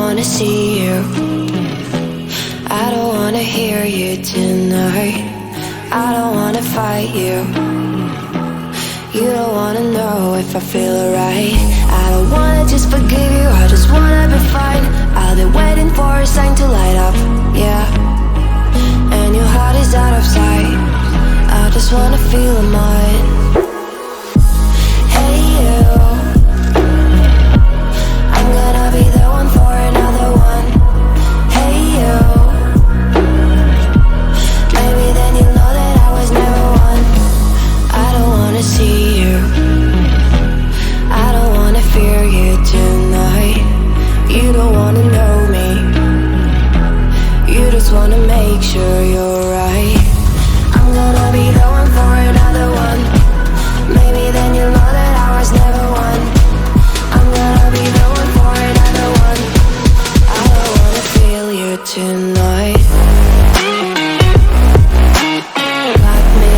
wanna see you. I don't wanna hear you tonight. I don't wanna fight you. You don't wanna know if I feel alright. I don't wanna just forgive you, I just wanna be fine. I'll be waiting for a sign to light up, yeah. And your heart is out of sight. I just wanna feel mine. Hey you, I'm gonna be the one for another one. Hey you, maybe then you'll know that I was never one. I don't wanna see you, I don't wanna fear you tonight. You don't wanna know me, you just wanna make sure you're right. I'm gonna be the one for another one. Maybe then you'll know that I was never one. I'm gonna be the one for another one. I don't wanna feel you tonight. Got me.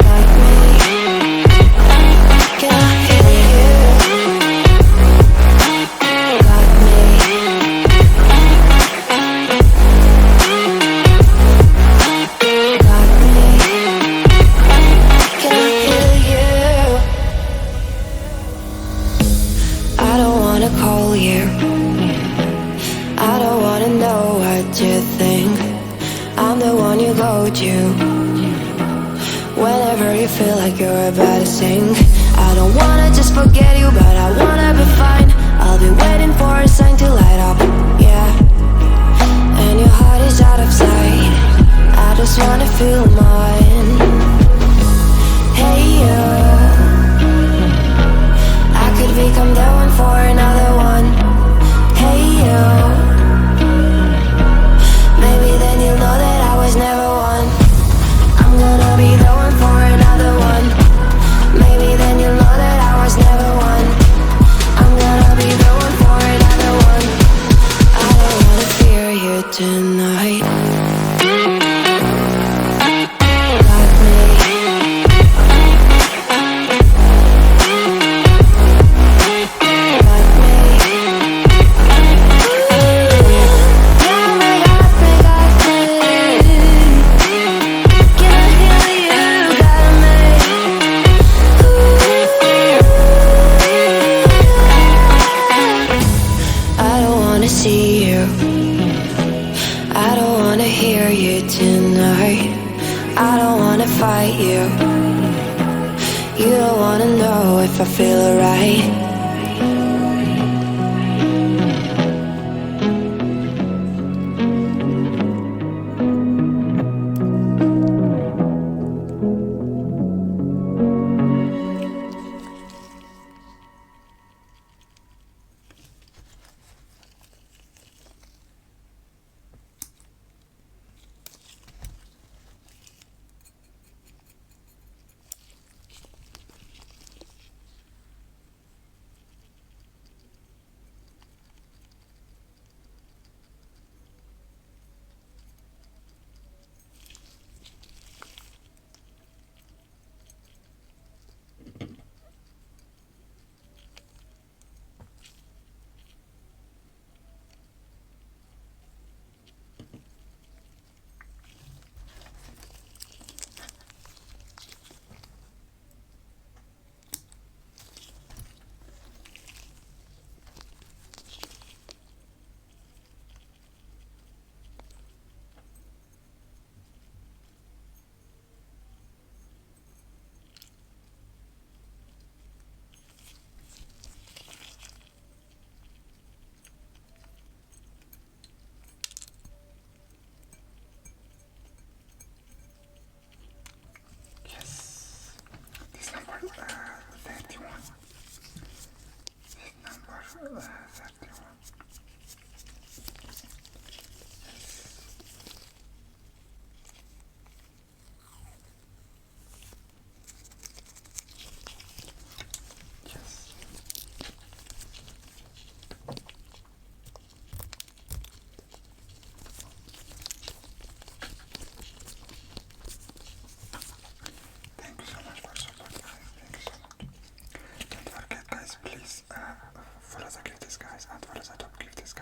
Got me. Can I feel you? Got me. Got me. Can I feel you? I don't wanna call you. I don't wanna know what you think. I'm the one you go to whenever you feel like you're about to sink. I don't wanna just forget you, but I wanna be fine. I'll be waiting for a sign to light up, yeah. And your heart is out of sight. I just wanna feel mine. Hey you, I could become the one for another one. Hey you, maybe then you'll know that I was never one. I'm gonna be the one for another one. Maybe then you'll know that I was never one. I'm gonna be the one for another one. I don't wanna fear you tonight. Got me. Got me. Got me, got me, got me. Can I hear you? Got me. I don't wanna see you, I don't wanna hear you tonight. I don't wanna fight you. You don't wanna know if I feel alright. what does I give this, guys? And what does I don't give this, guys?